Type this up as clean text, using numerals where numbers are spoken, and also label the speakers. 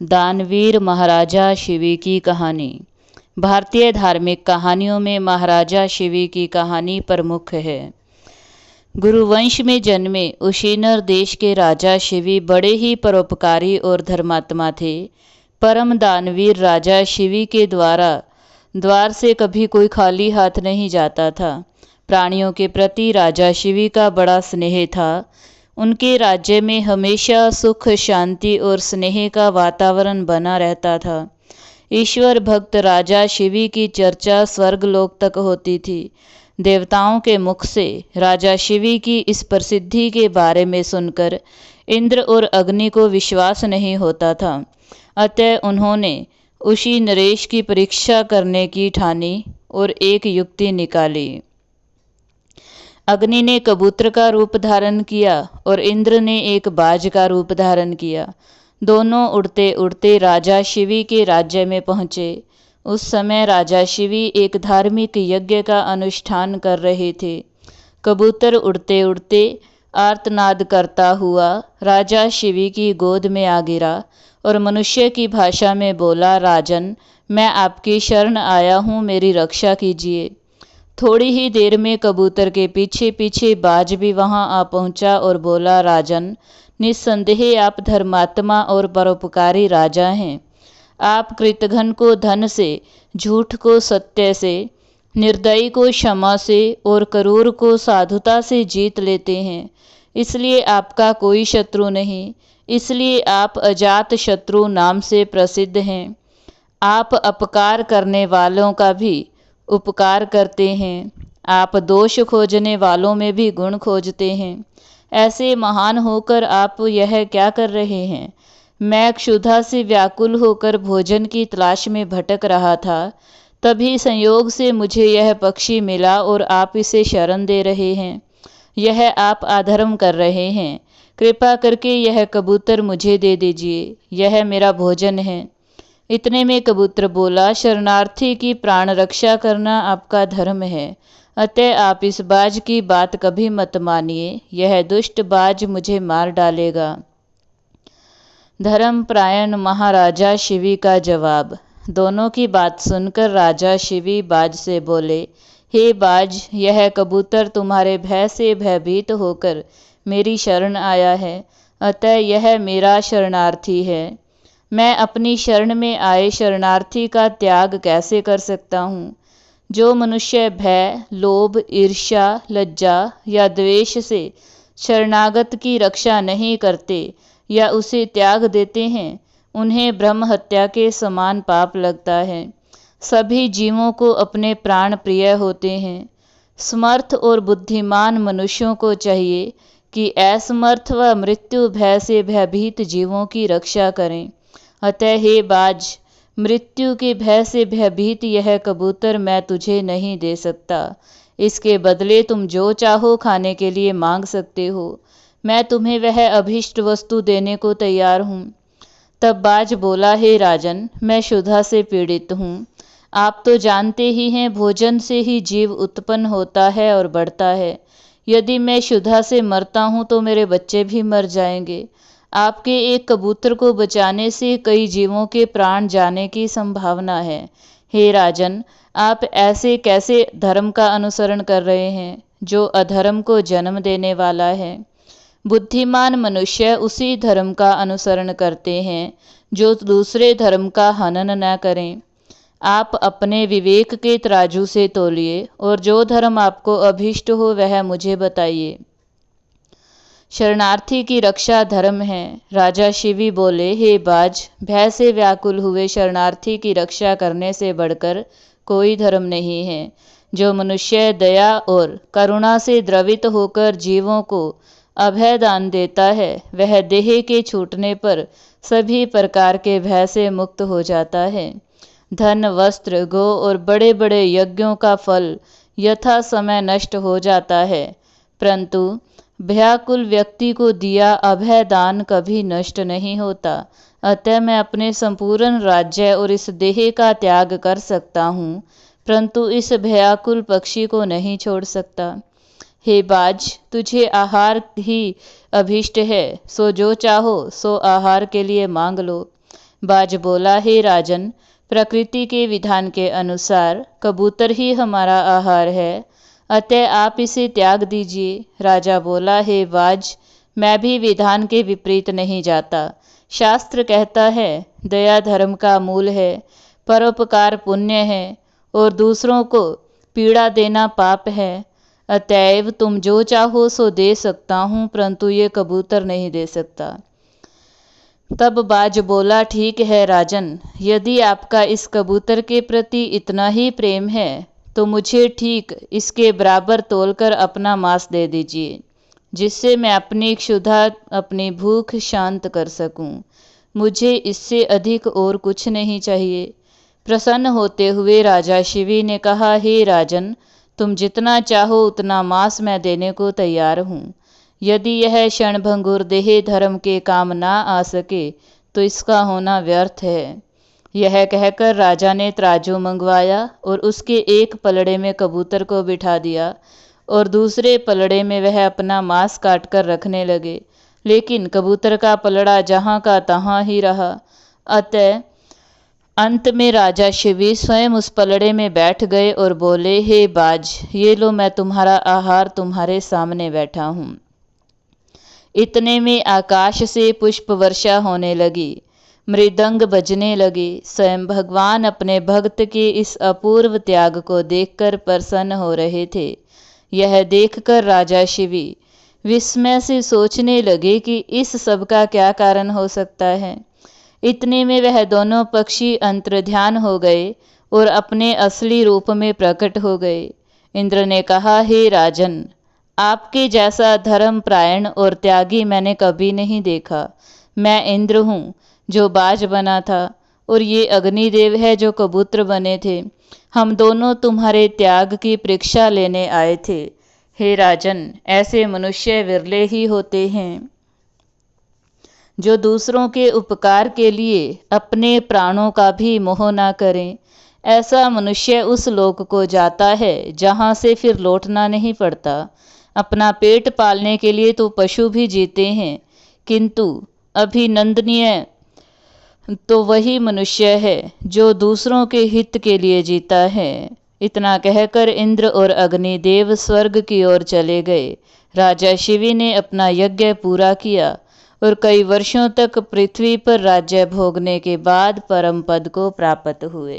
Speaker 1: दानवीर महाराजा शिवी की कहानी। भारतीय धार्मिक कहानियों में महाराजा शिवी की कहानी प्रमुख है। गुरुवंश में जन्मे उशीनर देश के राजा शिवी बड़े ही परोपकारी और धर्मात्मा थे। परम दानवीर राजा शिवी के द्वार से कभी कोई खाली हाथ नहीं जाता था। प्राणियों के प्रति राजा शिवी का बड़ा स्नेह था। उनके राज्य में हमेशा सुख, शांति और स्नेह का वातावरण बना रहता था। ईश्वर भक्त राजा शिवी की चर्चा स्वर्गलोक तक होती थी। देवताओं के मुख से राजा शिवी की इस प्रसिद्धि के बारे में सुनकर इंद्र और अग्नि को विश्वास नहीं होता था। अतः उन्होंने उसी नरेश की परीक्षा करने की ठानी और एक युक्ति निकाली। अग्नि ने कबूतर का रूप धारण किया और इंद्र ने एक बाज का रूप धारण किया। दोनों उड़ते उड़ते राजा शिवी के राज्य में पहुँचे। उस समय राजा शिवी एक धार्मिक यज्ञ का अनुष्ठान कर रहे थे। कबूतर उड़ते उड़ते आर्तनाद करता हुआ राजा शिवी की गोद में आ गिरा और मनुष्य की भाषा में बोला, राजन, मैं आपकी शरण आया हूँ, मेरी रक्षा कीजिए। थोड़ी ही देर में कबूतर के पीछे पीछे बाज भी वहां आ पहुंचा और बोला, राजन, निस्संदेह आप धर्मात्मा और परोपकारी राजा हैं। आप कृतघ्न को धन से, झूठ को सत्य से, निर्दयी को क्षमा से और क्रूर को साधुता से जीत लेते हैं। इसलिए आपका कोई शत्रु नहीं, इसलिए आप अजात शत्रु नाम से प्रसिद्ध हैं। आप अपकार करने वालों का भी उपकार करते हैं। आप दोष खोजने वालों में भी गुण खोजते हैं। ऐसे महान होकर आप यह क्या कर रहे हैं? मैं क्षुधा से व्याकुल होकर भोजन की तलाश में भटक रहा था। तभी संयोग से मुझे यह पक्षी मिला और आप इसे शरण दे रहे हैं। यह आप अधर्म कर रहे हैं। कृपा करके यह कबूतर मुझे दे दीजिए, यह मेरा भोजन है। इतने में कबूतर बोला, शरणार्थी की प्राण रक्षा करना आपका धर्म है, अतः आप इस बाज की बात कभी मत मानिए। यह दुष्ट बाज मुझे मार डालेगा। धर्मपरायण महाराजा शिवी का जवाब। दोनों की बात सुनकर राजा शिवी बाज से बोले, हे बाज, यह कबूतर तुम्हारे भय से भयभीत होकर मेरी शरण आया है, अतः यह मेरा शरणार्थी है। मैं अपनी शरण में आए शरणार्थी का त्याग कैसे कर सकता हूँ? जो मनुष्य भय, लोभ, ईर्ष्या, लज्जा या द्वेष से शरणागत की रक्षा नहीं करते या उसे त्याग देते हैं, उन्हें ब्रह्म हत्या के समान पाप लगता है। सभी जीवों को अपने प्राण प्रिय होते हैं। समर्थ और बुद्धिमान मनुष्यों को चाहिए कि असमर्थ व मृत्यु भय से भयभीत जीवों की रक्षा करें। अतः हे बाज, मृत्यु के भय से भयभीत यह कबूतर मैं तुझे नहीं दे सकता। इसके बदले तुम जो चाहो खाने के लिए मांग सकते हो। मैं तुम्हें वह अभीष्ट वस्तु देने को तैयार हूँ। तब बाज बोला, हे राजन, मैं क्षुधा से पीड़ित हूँ। आप तो जानते ही हैं, भोजन से ही जीव उत्पन्न होता है और बढ़ता है। यदि मैं क्षुधा से मरता हूँ तो मेरे बच्चे भी मर जाएंगे। आपके एक कबूतर को बचाने से कई जीवों के प्राण जाने की संभावना है। हे राजन, आप ऐसे कैसे धर्म का अनुसरण कर रहे हैं जो अधर्म को जन्म देने वाला है? बुद्धिमान मनुष्य उसी धर्म का अनुसरण करते हैं जो दूसरे धर्म का हनन न करें। आप अपने विवेक के तराजू से तौलिए और जो धर्म आपको अभीष्ट हो वह मुझे बताइए। शरणार्थी की रक्षा धर्म है। राजा शिवी बोले, हे बाज, भय से व्याकुल हुए शरणार्थी की रक्षा करने से बढ़कर कोई धर्म नहीं है। जो मनुष्य दया और करुणा से द्रवित होकर जीवों को अभय दान देता है, वह देह के छूटने पर सभी प्रकार के भय से मुक्त हो जाता है। धन, वस्त्र, गो और बड़े बड़े यज्ञों का फल यथा समय नष्ट हो जाता है, परंतु भयाकुल व्यक्ति को दिया अभय दान कभी नष्ट नहीं होता। अतः मैं अपने संपूर्ण राज्य और इस देह का त्याग कर सकता हूँ, परंतु इस भयाकुल पक्षी को नहीं छोड़ सकता। हे बाज, तुझे आहार ही अभीष्ट है, सो जो चाहो सो आहार के लिए मांग लो। बाज बोला, हे राजन, प्रकृति के विधान के अनुसार कबूतर ही हमारा आहार है, अतः आप इसे त्याग दीजिए। राजा बोला, हे बाज, मैं भी विधान के विपरीत नहीं जाता। शास्त्र कहता है, दया धर्म का मूल है, परोपकार पुण्य है और दूसरों को पीड़ा देना पाप है। अतएव तुम जो चाहो सो दे सकता हूँ, परंतु ये कबूतर नहीं दे सकता। तब बाज बोला, ठीक है राजन, यदि आपका इस कबूतर के प्रति इतना ही प्रेम है तो मुझे ठीक इसके बराबर तोलकर अपना मांस दे दीजिए, जिससे मैं अपनी क्षुधा, अपनी भूख शांत कर सकूं। मुझे इससे अधिक और कुछ नहीं चाहिए। प्रसन्न होते हुए राजा शिवी ने कहा, हे राजन, तुम जितना चाहो उतना मांस मैं देने को तैयार हूँ। यदि यह क्षणभंगुर देह धर्म के काम ना आ सके तो इसका होना व्यर्थ है। यह कहकर राजा ने तराजू मंगवाया और उसके एक पलड़े में कबूतर को बिठा दिया और दूसरे पलड़े में वह अपना मांस काट कर रखने लगे। लेकिन कबूतर का पलड़ा जहाँ का तहाँ ही रहा। अतः अंत में राजा शिवी स्वयं उस पलड़े में बैठ गए और बोले, हे बाज, ये लो, मैं तुम्हारा आहार तुम्हारे सामने बैठा हूँ। इतने में आकाश से पुष्प वर्षा होने लगी, मृदंग बजने लगे। स्वयं भगवान अपने भक्त के इस अपूर्व त्याग को देखकर प्रसन्न हो रहे थे। यह देखकर राजा शिवी विस्मय से सोचने लगे कि इस सब का क्या कारण हो सकता है। इतने में वह दोनों पक्षी अंतर्ध्यान हो गए और अपने असली रूप में प्रकट हो गए। इंद्र ने कहा, हे राजन, आपके जैसा धर्मपरायण और त्यागी मैंने कभी नहीं देखा। मैं इंद्र हूँ जो बाज बना था और ये अग्निदेव है जो कबूतर बने थे। हम दोनों तुम्हारे त्याग की परीक्षा लेने आए थे। हे राजन, ऐसे मनुष्य विरले ही होते हैं जो दूसरों के उपकार के लिए अपने प्राणों का भी मोह न करें। ऐसा मनुष्य उस लोक को जाता है जहाँ से फिर लौटना नहीं पड़ता। अपना पेट पालने के लिए तो पशु भी जीते हैं, किंतु अभिनंदनीय तो वही मनुष्य है जो दूसरों के हित के लिए जीता है। इतना कहकर इंद्र और अग्निदेव स्वर्ग की ओर चले गए। राजा शिवी ने अपना यज्ञ पूरा किया और कई वर्षों तक पृथ्वी पर राज्य भोगने के बाद परम पद को प्राप्त हुए।